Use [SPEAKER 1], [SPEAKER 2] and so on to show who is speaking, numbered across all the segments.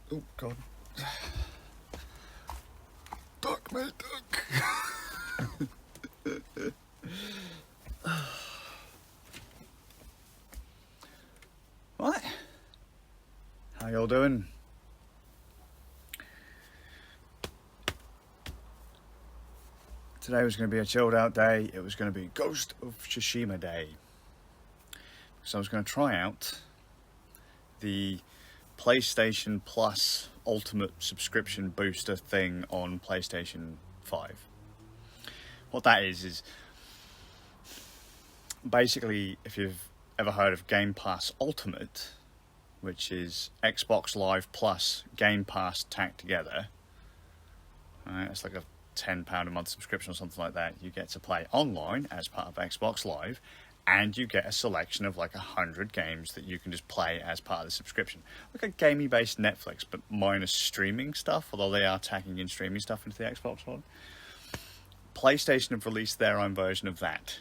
[SPEAKER 1] Oh God. Duck, mate, duck. Right. How y'all doing? Today was going to be a chilled out day. It was going to be Ghost of Tsushima Day. So I was going to try out the PlayStation Plus Ultimate Subscription Booster thing on PlayStation 5. What that is basically, if you've ever heard of Game Pass Ultimate, which is Xbox Live plus Game Pass tacked together, right? It's like a £10 a month subscription or something like that. You get to play online as part of Xbox Live, and you get a selection of like 100 games that you can just play as part of the subscription. Like a gamey based Netflix, but minus streaming stuff, although they are tacking in streaming stuff into the Xbox One. PlayStation have released their own version of that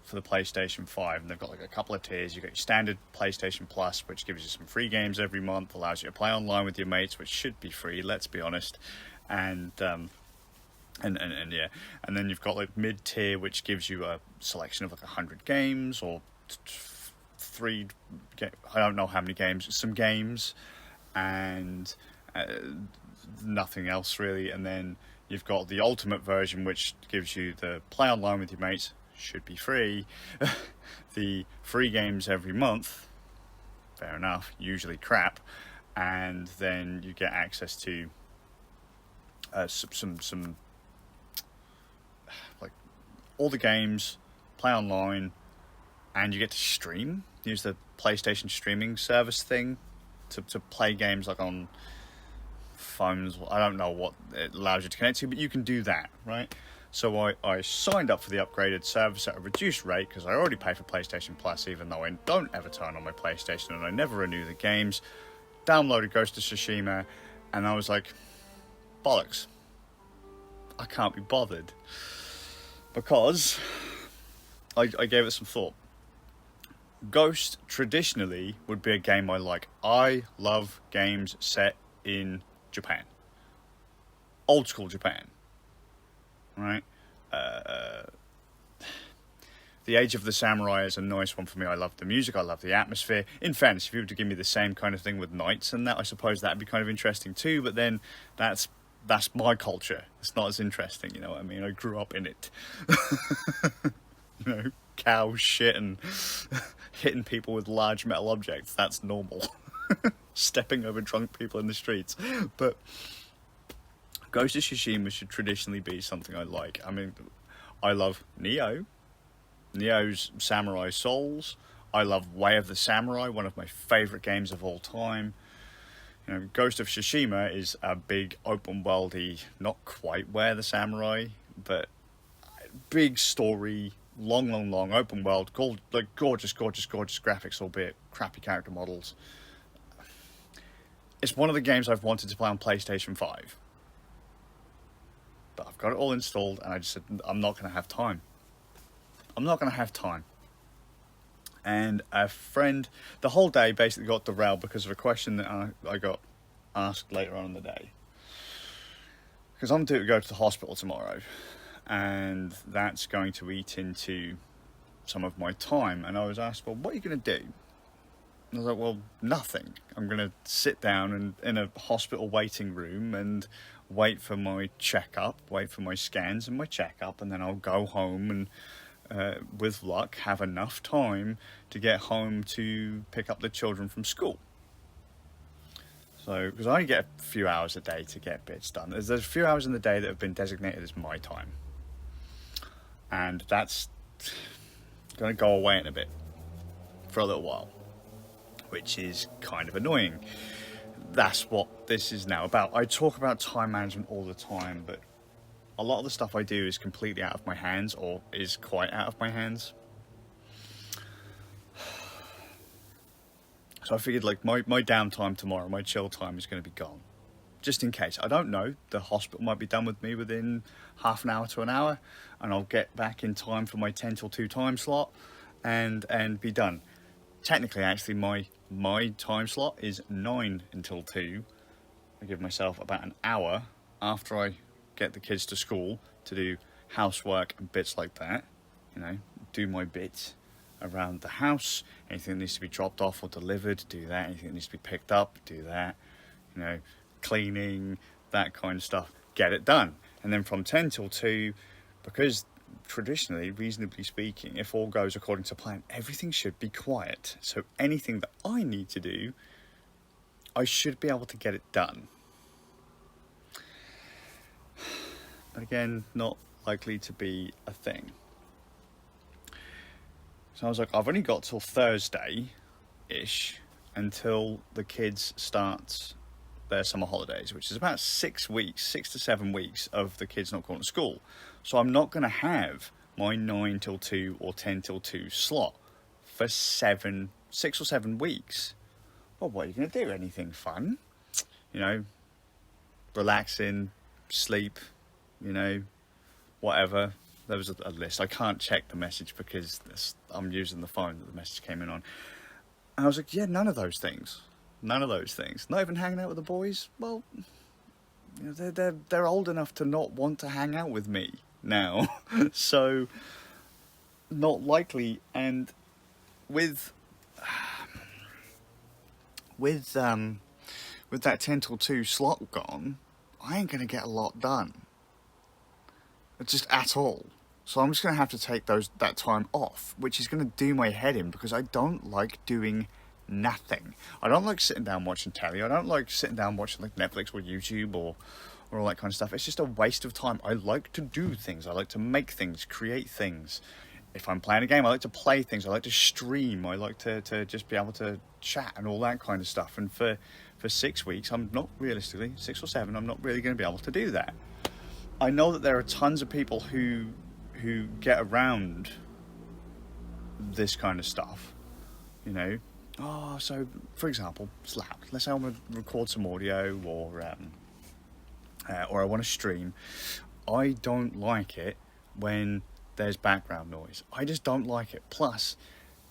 [SPEAKER 1] for the PlayStation 5, and they've got like a couple of tiers. You've got your standard PlayStation Plus, which gives you some free games every month, allows you to play online with your mates, which should be free, let's be honest. And yeah, and then you've got like mid-tier, which gives you a selection of like 100 games or I don't know how many games, some games, and nothing else really. And then you've got the ultimate version, which gives you the play online with your mates, should be free, the free games every month, fair enough, usually crap, and then you get access to some like all the games, play online, and you get to stream, use the PlayStation streaming service thing to play games like on phones. I don't know what it allows you to connect to, but you can do that, right? So I signed up for the upgraded service at a reduced rate because I already pay for PlayStation Plus, even though I don't ever turn on my PlayStation and I never renew the games. Downloaded Ghost of Tsushima, and I was like, bollocks, I can't be bothered. Because I gave it some thought. Ghost traditionally would be a game I like. I love games set in Japan. Old school Japan. Right? The Age of the Samurai is a nice one for me. I love the music, I love the atmosphere. In fairness, if you were to give me the same kind of thing with knights and that, I suppose that'd be kind of interesting too, but then that's my culture. It's not as interesting, you know what I mean? I grew up in it. You know, cows shit and hitting people with large metal objects. That's normal. Stepping over drunk people in the streets. But Ghost of Tsushima should traditionally be something I like. I mean, I love Neo's Samurai Souls. I love Way of the Samurai, one of my favourite games of all time. You know, Ghost of Tsushima is a big open worldy, not quite Way of the Samurai, but big story, long open world, like gorgeous graphics, albeit crappy character models. It's one of the games I've wanted to play on PlayStation 5. But I've got it all installed, and I just said, I'm not going to have time. And a friend, the whole day basically got derailed because of a question that I got asked later on in the day. Because I'm due to go to the hospital tomorrow, and that's going to eat into some of my time. And I was asked, well, what are you going to do? And I was like, well, nothing. I'm going to sit down and in a hospital waiting room and wait for my checkup, wait for my scans and my checkup, and then I'll go home and with luck, have enough time to get home to pick up the children from school. So, because I only get a few hours a day to get bits done. There's a few hours in the day that have been designated as my time. And that's going to go away in a bit. For a little while. Which is kind of annoying. That's what this is now about. I talk about time management all the time, but a lot of the stuff I do is completely out of my hands, or is quite out of my hands. So I figured like my downtime tomorrow, my chill time is going to be gone. Just in case. I don't know. The hospital might be done with me within half an hour to an hour, and I'll get back in time for my 10 till 2 time slot and be done. Technically, actually, my time slot is 9 until 2, I give myself about an hour after I get the kids to school to do housework and bits like that. You know, do my bits around the house. Anything that needs to be dropped off or delivered, do that. Anything that needs to be picked up, do that. You know, cleaning, that kind of stuff, get it done. And then from 10 till 2, because traditionally, reasonably speaking, if all goes according to plan, everything should be quiet. So anything that I need to do, I should be able to get it done. But again, not likely to be a thing. So I was like, I've only got till Thursday-ish until the kids start their summer holidays, which is about 6 to 7 weeks of the kids not going to school. So I'm not going to have my 9 till 2 or 10 till 2 slot for 6 or 7 weeks. Well, what are you going to do? Anything fun? You know, relaxing, sleep, you know, whatever. There was a list. I can't check the message because I'm using the phone that the message came in on. And I was like, yeah, none of those things. None of those things. Not even hanging out with the boys. Well, you know, they're old enough to not want to hang out with me now. So, not likely. And with that 10 till 2 slot gone, I ain't going to get a lot done. Just at all. So I'm just going to have to take that time off, which is going to do my head in because I don't like doing nothing. I don't like sitting down watching telly. I don't like sitting down watching like Netflix or YouTube or all that kind of stuff. It's just a waste of time. I like to do things. I like to make things, create things. If I'm playing a game, I like to play things. I like to stream. I like to just be able to chat and all that kind of stuff. And for 6 weeks, I'm not realistically, 6 or 7, I'm not really going to be able to do that. I know that there are tons of people who get around this kind of stuff, you know. Oh, so for example, it's loud. Let's say I want to record some audio or I want to stream. I don't like it when there's background noise. I just don't like it. Plus,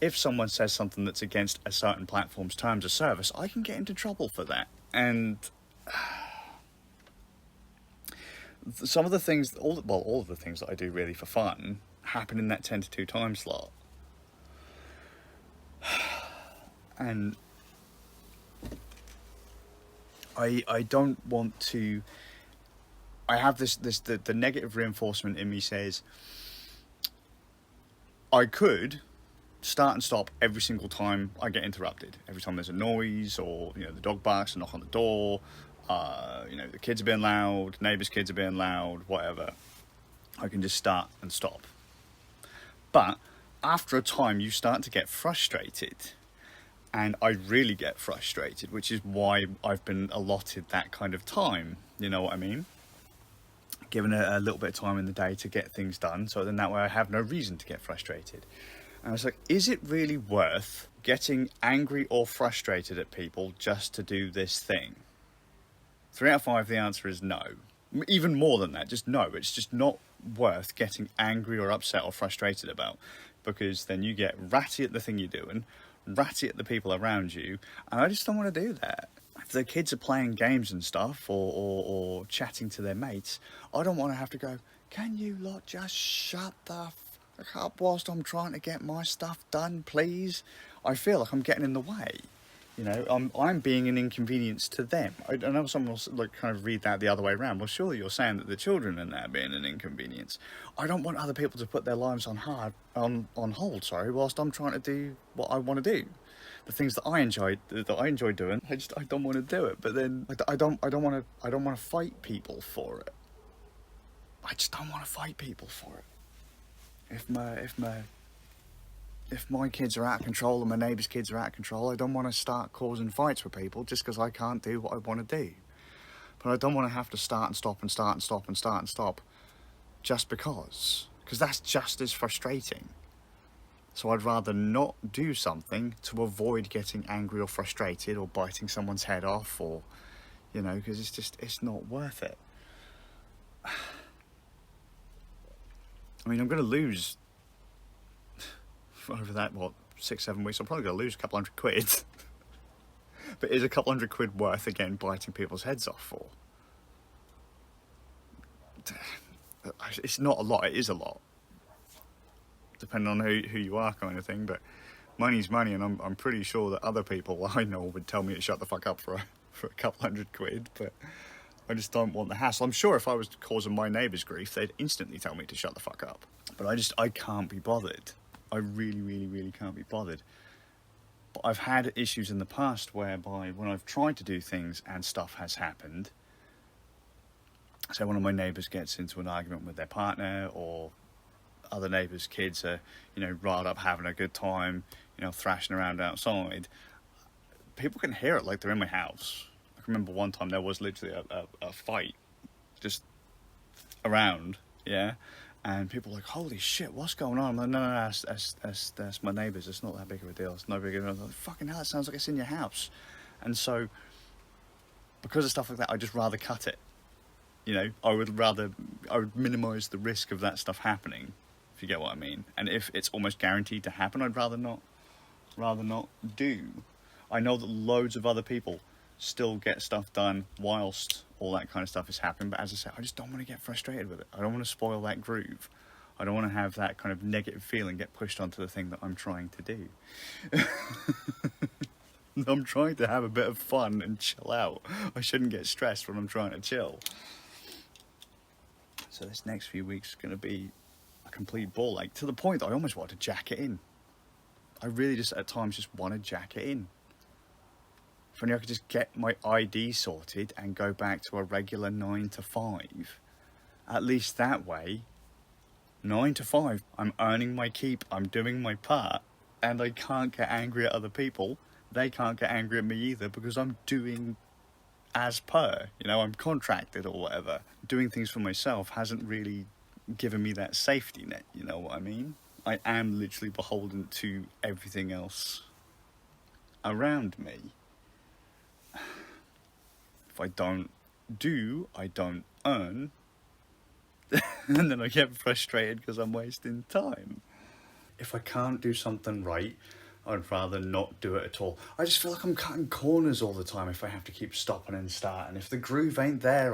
[SPEAKER 1] if someone says something that's against a certain platform's terms of service, I can get into trouble for that. And some of the things, all of the things that I do really for fun happen in that 10 to 2 time slot. And I don't want to. I have the negative reinforcement in me says I could start and stop every single time I get interrupted. Every time there's a noise or, you know, the dog barks and knock on the door, you know, the kids are being loud, neighbours' kids are being loud, whatever. I can just start and stop. But after a time, you start to get frustrated. And I really get frustrated, which is why I've been allotted that kind of time. You know what I mean? Given a little bit of time in the day to get things done. So then that way I have no reason to get frustrated. And I was like, is it really worth getting angry or frustrated at people just to do this thing? 3 out of 5, the answer is no. Even more than that, just no. It's just not worth getting angry or upset or frustrated about, because then you get ratty at the thing you're doing, ratty at the people around you, and I just don't want to do that. If the kids are playing games and stuff or chatting to their mates, I don't want to have to go, can you lot just shut the fuck up whilst I'm trying to get my stuff done, please? I feel like I'm getting in the way. You know, I'm being an inconvenience to them. I know someone will like kind of read that the other way around. Well, surely you're saying that the children are now being an inconvenience. I don't want other people to put their lives on hold, whilst I'm trying to do what I want to do. The things that I enjoy doing, I don't want to do it. But then I don't want to fight people for it. I just don't want to fight people for it. If my kids are out of control and my neighbour's kids are out of control, I don't want to start causing fights with people just because I can't do what I want to do. But I don't want to have to start and stop and start and stop and start and stop just because that's just as frustrating. So I'd rather not do something to avoid getting angry or frustrated or biting someone's head off, or, you know, because it's not worth it. I mean, I'm going to lose over that, 6-7 weeks, I'm probably going to lose a couple £100. But is a couple £100 worth, again, biting people's heads off for? It's not a lot, it is a lot. Depending on who you are, kind of thing, but money's money, and I'm pretty sure that other people I know would tell me to shut the fuck up for a couple £100, but I just don't want the hassle. I'm sure if I was causing my neighbours grief, they'd instantly tell me to shut the fuck up. But I can't be bothered. I really, really, really can't be bothered. But I've had issues in the past whereby when I've tried to do things and stuff has happened, so one of my neighbours gets into an argument with their partner, or other neighbours' kids are, riled up having a good time, thrashing around outside. People can hear it like they're in my house. I can remember one time there was literally a fight just around, yeah, and people were like, holy shit, what's going on? I'm like, no, that's my neighbours, it's not that big of a deal, it's no big of a deal. Like, fucking hell, it sounds like it's in your house. And so, because of stuff like that, I'd just rather cut it. I would minimise the risk of that stuff happening, if you get what I mean. And if it's almost guaranteed to happen, I'd rather not do. I know that loads of other people still get stuff done whilst all that kind of stuff is happening, but as I said, I just don't want to get frustrated with it. I don't want to spoil that groove. I don't want to have that kind of negative feeling get pushed onto the thing that I'm trying to do. I'm trying to have a bit of fun and chill out. I shouldn't get stressed when I'm trying to chill. So this next few weeks is going to be a complete ball ache, to the point that I almost want to jack it in. I really just at times just want to jack it in. If only I could just get my ID sorted and go back to a regular 9 to 5. At least that way, 9 to 5, I'm earning my keep, I'm doing my part, and I can't get angry at other people. They can't get angry at me either, because I'm doing as per, I'm contracted or whatever. Doing things for myself hasn't really given me that safety net, you know what I mean? I am literally beholden to everything else around me. If I don't do, I don't earn. And then I get frustrated because I'm wasting time. If I can't do something right, I'd rather not do it at all. I just feel like I'm cutting corners all the time if I have to keep stopping and starting. If the groove ain't there,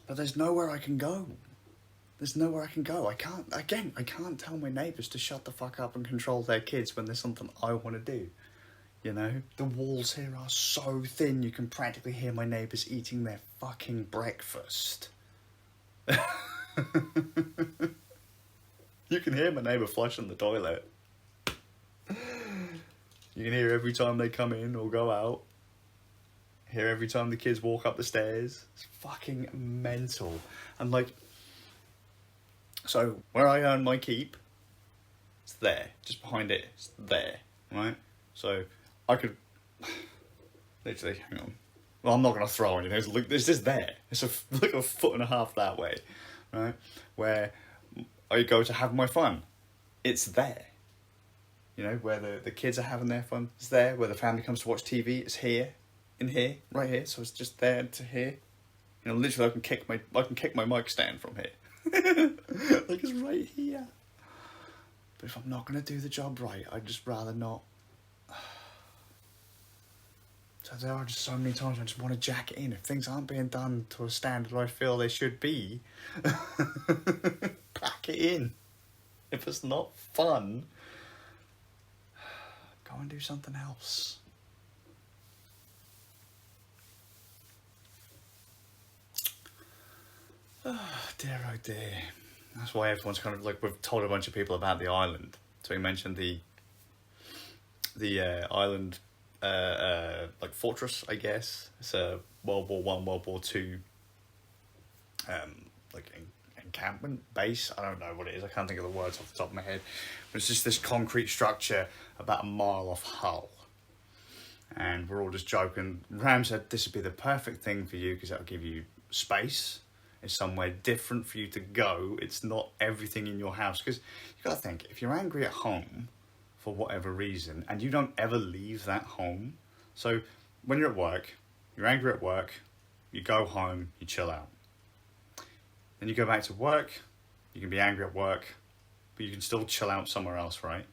[SPEAKER 1] But there's nowhere I can go. I can't tell my neighbours to shut the fuck up and control their kids when there's something I want to do. The walls here are so thin you can practically hear my neighbours eating their fucking breakfast. You can hear my neighbour flushing the toilet. You can hear every time they come in or go out. Hear every time the kids walk up the stairs. It's fucking mental. And so where I earn my keep, it's there. Just behind it, it's there, right? So I could literally, hang on. Well, I'm not going to throw anything. It's just there. It's like a foot and a half that way, right? Where I go to have my fun, it's there. Where the kids are having their fun, it's there. Where the family comes to watch TV, it's here, in here, right here. So it's just there to here. Literally, I can kick my mic stand from here. Like it's right here. But if I'm not going to do the job right, I'd just rather not. So there are just so many times I just want to jack it in. If things aren't being done to a standard I feel they should be, pack it in. If it's not fun, go and do something else. Oh dear, oh dear. That's why everyone's kind of we've told a bunch of people about the island. So we mentioned the island, fortress, I guess. It's a World War I, World War II, encampment base. I don't know what it is. I can't think of the words off the top of my head. But it's just this concrete structure about a mile off Hull. And we're all just joking. Ram said this would be the perfect thing for you because that'll give you space. It's somewhere different for you to go. It's not everything in your house. Because you've got to think, if you're angry at home for whatever reason, and you don't ever leave that home. So when you're at work, you're angry at work, you go home, you chill out. Then you go back to work, you can be angry at work, but you can still chill out somewhere else, right?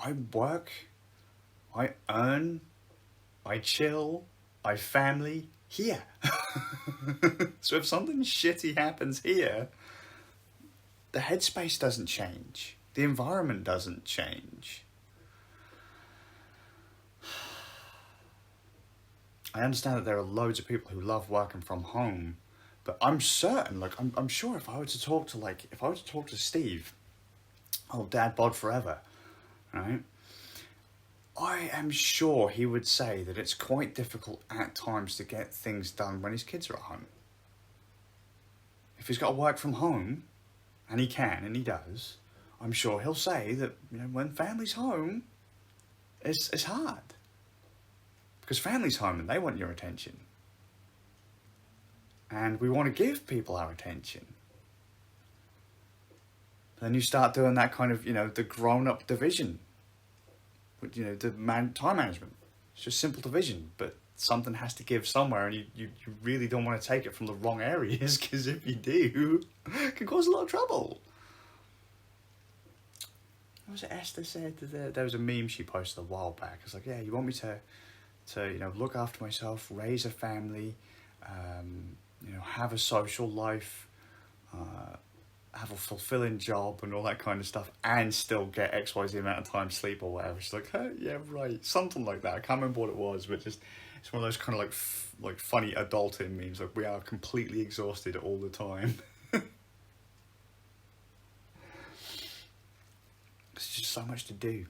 [SPEAKER 1] I work I earn, I chill, I family here. So if something shitty happens here, the headspace doesn't change. The environment doesn't change. I understand that there are loads of people who love working from home, but I'm certain, like, I'm sure if I were to talk to Steve, dad bod forever, right? I am sure he would say that it's quite difficult at times to get things done when his kids are at home. If he's got to work from home, and he can, and he does, I'm sure he'll say that, when family's home, it's hard. Because family's home and they want your attention. And we want to give people our attention. Then you start doing that kind of, the grown-up division. The time management. It's just simple division, but something has to give somewhere, and you really don't want to take it from the wrong areas, because if you do, it can cause a lot of trouble. What was it Esther said? There was a meme she posted a while back. It's like, yeah, you want me to look after myself, raise a family, have a social life, have a fulfilling job and all that kind of stuff, and still get XYZ amount of time sleep or whatever. She's like, hey, yeah, right, something like that. I can't remember what it was, but just it's one of those kind of like funny adulting memes. Like, we are completely exhausted all the time. There's just so much to do,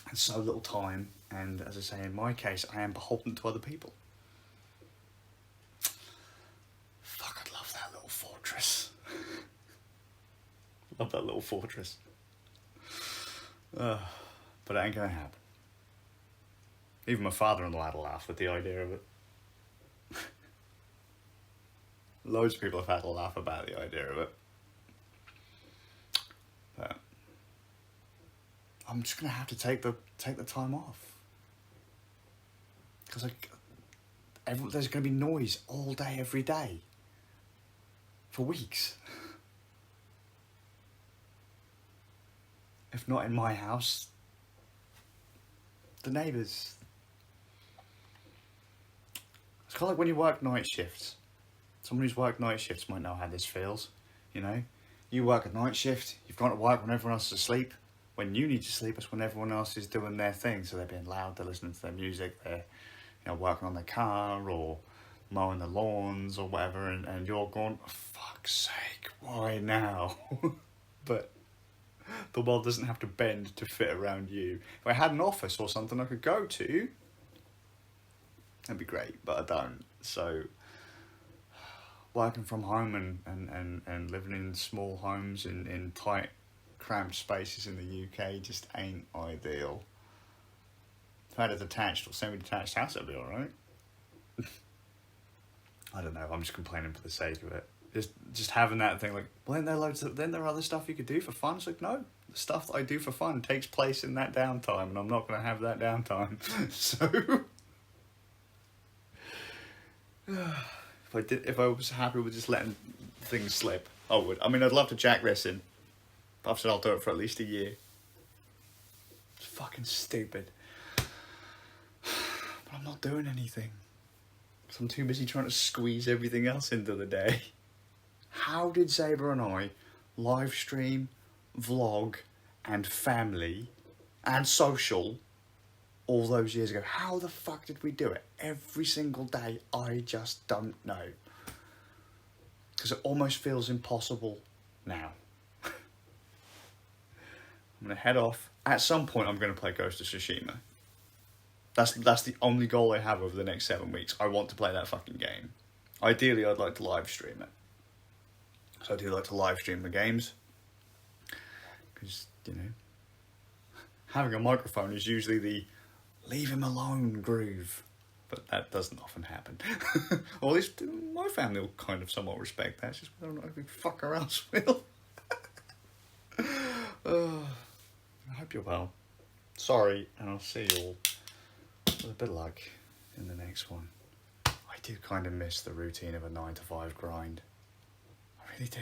[SPEAKER 1] and so little time. And as I say, in my case, I am beholden to other people. Fuck, I'd love that little fortress. Love that little fortress. But it ain't gonna happen. Even my father-in-law had a laugh with the idea of it. Loads of people have had a laugh about the idea of it. But I'm just gonna have to take the time off. Because there's going to be noise all day, every day. For weeks. If not in my house, the neighbours. It's kind of like when you work night shifts. Someone who's worked night shifts might know how this feels. You work a night shift, you've gone to work when everyone else is asleep. When you need to sleep, it's when everyone else is doing their thing. So they're being loud, they're listening to their music, they're working on their car or mowing the lawns or whatever, and you're going, for fuck's sake, why now? But the world doesn't have to bend to fit around you. If I had an office or something I could go to, that'd be great, but I don't. So working from home and living in small homes in tight, cramped spaces in the UK just ain't ideal. If I had a detached or semi-detached house, that'd be alright. I don't know, I'm just complaining for the sake of it. Just having that thing, like, well, then there are other stuff you could do for fun. It's like, no, the stuff that I do for fun takes place in that downtime, and I'm not going to have that downtime. So, if I was happy with just letting things slip, I would. I mean, I'd love to jack this in. I've said I'll do it for at least a year. It's fucking stupid. But I'm not doing anything. Because I'm too busy trying to squeeze everything else into the day. How did Sabre and I live stream, vlog, and family, and social all those years ago? How the fuck did we do it? Every single day, I just don't know. Because it almost feels impossible now. I'm going to head off. At some point, I'm going to play Ghost of Tsushima. That's the only goal I have over the next 7 weeks. I want to play that fucking game. Ideally, I'd like to live stream it. So I do like to live stream the games. Because, having a microphone is usually the leave him alone groove. But that doesn't often happen. Or at least my family will kind of somewhat respect that. It's just whether or not I think fucker else will. I hope you're well. Sorry, and I'll see you all with a bit of luck in the next one. I do kind of miss the routine of a 9 to 5 grind. I really do.